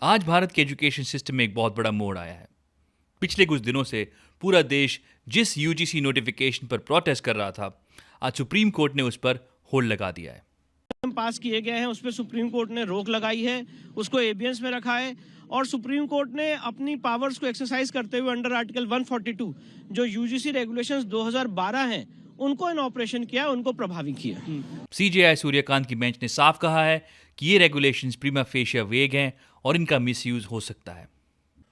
आज भारत के education system में एक बहुत बड़ा मोड़ आया है। पिछले कुछ दिनों से पूरा देश जिस यूजीसी नोटिफिकेशन पर प्रोटेस्ट कर रहा था, आज सुप्रीम कोर्ट ने उस पर होल्ड लगा दिया है। पास किए गए हैं उस पर सुप्रीम कोर्ट ने रोक लगाई है, उसको एबियंस में रखा है और सुप्रीम कोर्ट ने अपनी पावर्स को एक्सरसाइज करते हुए अंडर आर्टिकल 142 जो यूजीसी रेगुलेशंस 2012 हैं उनको इन ऑपरेशन किया, उनको प्रभावी किया। सीजेआई सूर्यकांत की बेंच ने साफ कहा है कि ये रेगुलेशंस प्रीमा फेशिया वेग हैं और इनका मिसयूज हो सकता है।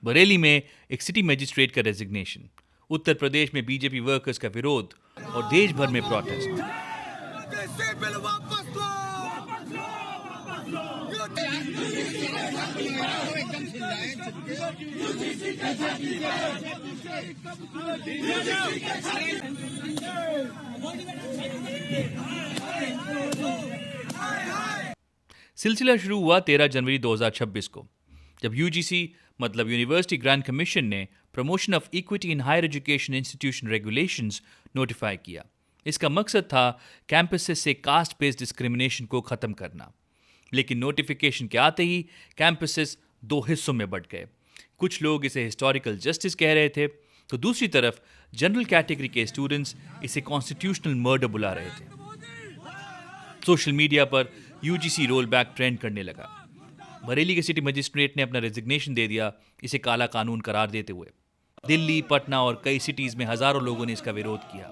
बरेली में एक सिटी मजिस्ट्रेट का रेजिग्नेशन, उत्तर प्रदेश में बीजेपी वर्कर्स का विरोध और देश भर में प्रोटेस्ट। सिलसिला शुरू हुआ 13 जनवरी 2026 को, जब यूजीसी मतलब यूनिवर्सिटी ग्रांट कमीशन ने promotion of equity in higher education institution regulations notify किया। इसका मकसद था कैंपसेस से कास्ट बेस्ड डिस्क्रिमिनेशन को खत्म करना। लेकिन नोटिफिकेशन के आते ही कैंपसेस दो हिस्सों में बंट गए। कुछ लोग इसे हिस्टोरिकल जस्टिस कह रहे थे, तो दूसरी तरफ जनरल कैटेगरी के स्टूडेंट्स इसे कॉन्स्टिट्यूशनल मर्डर बुला रहे थे। सोशल मीडिया पर यूजीसी रोल बैक ट्रेंड करने लगा। बरेली के सिटी मजिस्ट्रेट ने अपना रेजिग्नेशन दे दिया, इसे काला कानून करार देते हुए। दिल्ली, पटना और कई सिटीज में हजारों लोगों ने इसका विरोध किया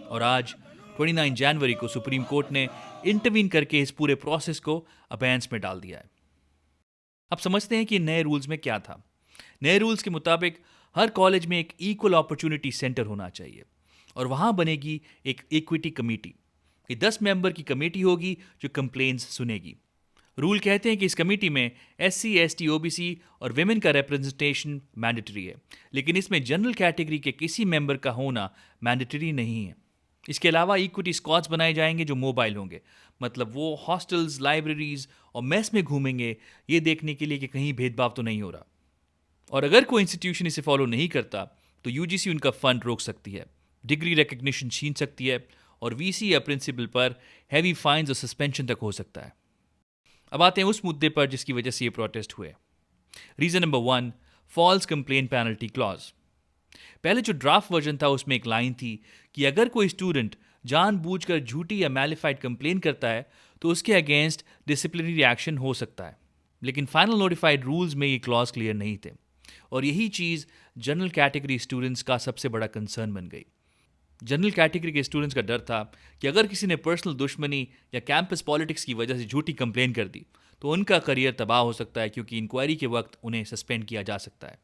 और आज 29 जनवरी को सुप्रीम कोर्ट ने इंटरवीन करके इस पूरे प्रोसेस को अबेंस में डाल दिया है। अब समझते हैं कि नए रूल्स में क्या था। नए रूल्स के मुताबिक हर कॉलेज में एक इक्वल अपॉर्चुनिटी सेंटर होना चाहिए और वहां बनेगी एक इक्विटी कमेटी। ये 10 मेंबर की कमेटी होगी जो कंप्लेंट्स सुनेगी। रूल कहते हैं कि इस कमेटी में SC, ST, OBC और विमेन का रिप्रेजेंटेशन मैंडेटरी है, लेकिन इसमें जनरल कैटेगरी के किसी मेंबर का होना मैंडेटरी नहीं है। इसके अलावा इक्विटी स्क्वाड्स बनाए जाएंगे जो मोबाइल होंगे, मतलब वो हॉस्टल्स, लाइब्रेरीज और मेस में घूमेंगे ये देखने के लिए कि कहीं भेदभाव तो नहीं हो रहा। और अगर कोई इंस्टीट्यूशन इसे फॉलो नहीं करता तो यूजीसी उनका फंड रोक सकती है, डिग्री रिकग्निशन छीन सकती है और वीसी या प्रिंसिपल पर हैवी फाइन्स और सस्पेंशन तक हो सकता है। अब आते हैं उस मुद्दे पर जिसकी वजह से ये प्रोटेस्ट हुए। Reason number 1, false complaint penalty clause. पहले जो ड्राफ्ट वर्जन था उसमें एक लाइन थी कि अगर कोई स्टूडेंट जानबूझकर झूठी या मैलिफाइड कंप्लेन करता है तो उसके अगेंस्ट डिसिप्लिनरी एक्शन हो सकता है। लेकिन फाइनल नोटिफाइड रूल्स में ये क्लॉज क्लियर नहीं थे और यही चीज़ जनरल कैटेगरी स्टूडेंट्स का सबसे बड़ा कंसर्न बन गई। जनरल कैटेगरी के स्टूडेंट्स का डर था कि अगर किसी ने पर्सनल दुश्मनी या कैंपस पॉलिटिक्स की वजह से झूठी कंप्लेन कर दी तो उनका करियर तबाह हो सकता है, क्योंकि इंक्वायरी के वक्त उन्हें सस्पेंड किया जा सकता है।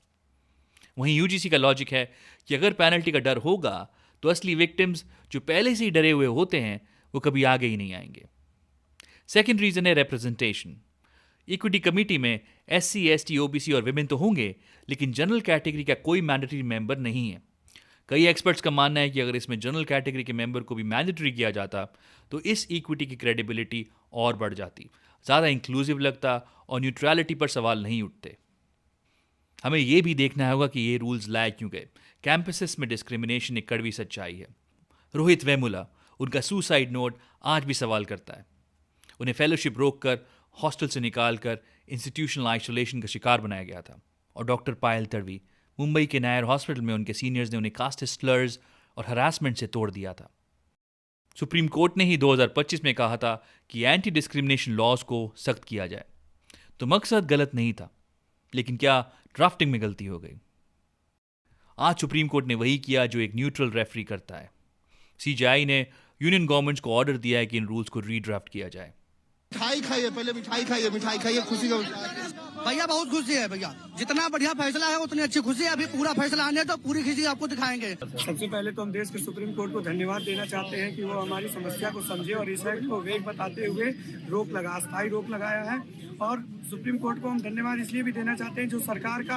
वहीं यूजीसी का लॉजिक है कि अगर पेनल्टी का डर होगा तो असली विक्टिम्स जो पहले से ही डरे हुए होते हैं वो कभी आगे ही नहीं आएंगे। सेकेंड रीजन है रिप्रेजेंटेशन। इक्विटी कमेटी में SC, ST, OBC और विमेन तो होंगे, लेकिन जनरल कैटेगरी का कोई मैंडेटरी मेंबर नहीं है। कई एक्सपर्ट्स का मानना है कि अगर इसमें जनरल कैटेगरी के मेंबर को भी मैंडेटरी किया जाता तो इस इक्विटी की क्रेडिबिलिटी और बढ़ जाती, ज़्यादा इंक्लूसिव लगता और न्यूट्रलिटी पर सवाल नहीं उठते। हमें यह भी देखना होगा कि ये रूल्स लाए क्यों गए। कैंपसेस में डिस्क्रिमिनेशन एक कड़वी सच्चाई है। रोहित वेमुला, उनका सुसाइड नोट आज भी सवाल करता है। उन्हें फेलोशिप रोककर, हॉस्टल से निकालकर इंस्टीट्यूशनल आइसोलेशन का शिकार बनाया गया था। और डॉक्टर पायल तड़वी, मुंबई के नायर हॉस्पिटल में उनके सीनियर्स ने उन्हें कास्ट स्लर्स और हरासमेंट से तोड़ दिया था। सुप्रीम कोर्ट ने ही 2025 में कहा था कि एंटी डिस्क्रिमिनेशन लॉज को सख्त किया जाए। तो मकसद गलत नहीं था, लेकिन क्या ड्राफ्टिंग में गलती हो गई? आज सुप्रीम कोर्ट ने वही किया जो एक न्यूट्रल रेफरी करता है। सीजेआई ने यूनियन गवर्नमेंट्स को ऑर्डर दिया है कि इन रूल्स को रीड्राफ्ट किया जाए। मिठाई खाइए, पहले मिठाई खाइए, खुशी का भैया बहुत खुशी है भैया, जितना बढ़िया फैसला है उतनी अच्छी खुशी है। अभी पूरा फैसला आने तो पूरी खुशी आपको दिखाएंगे। सबसे पहले तो हम देश के सुप्रीम कोर्ट को धन्यवाद देना चाहते हैं कि वो हमारी समस्या को समझे और इस एक्ट को वेग बताते हुए अस्थायी रोक लगाया है। और सुप्रीम कोर्ट को हम धन्यवाद इसलिए भी देना चाहते हैं जो सरकार का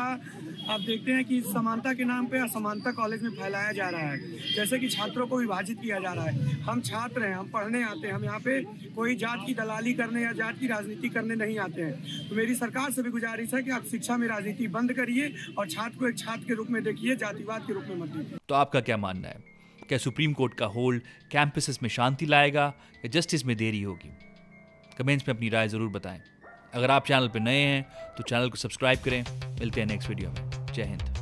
आप देखते हैं कि समानता के नाम पे असमानता कॉलेज में फैलाया जा रहा है। जैसे कि छात्रों को विभाजित किया जा रहा है। हम छात्र हैं, हम पढ़ने आते हैं, हम यहाँ पे कोई जात की दलाली करने या जात की राजनीति करने नहीं आते हैं। तो मेरी सरकार से भी गुजारिश है कि आप शिक्षा में राजनीति बंद करिए और छात्र को एक छात्र के रूप में देखिए, जातिवाद के रूप में मत देखिए। तो आपका क्या मानना है? क्या सुप्रीम कोर्ट का होल्ड कैंपसेस में शांति लाएगा या जस्टिस में देरी होगी? कमेंट्स में अपनी राय जरूर बताएं। अगर आप चैनल पर नए हैं तो चैनल को सब्सक्राइब करें। मिलते हैं नेक्स्ट वीडियो में। जय हिंद।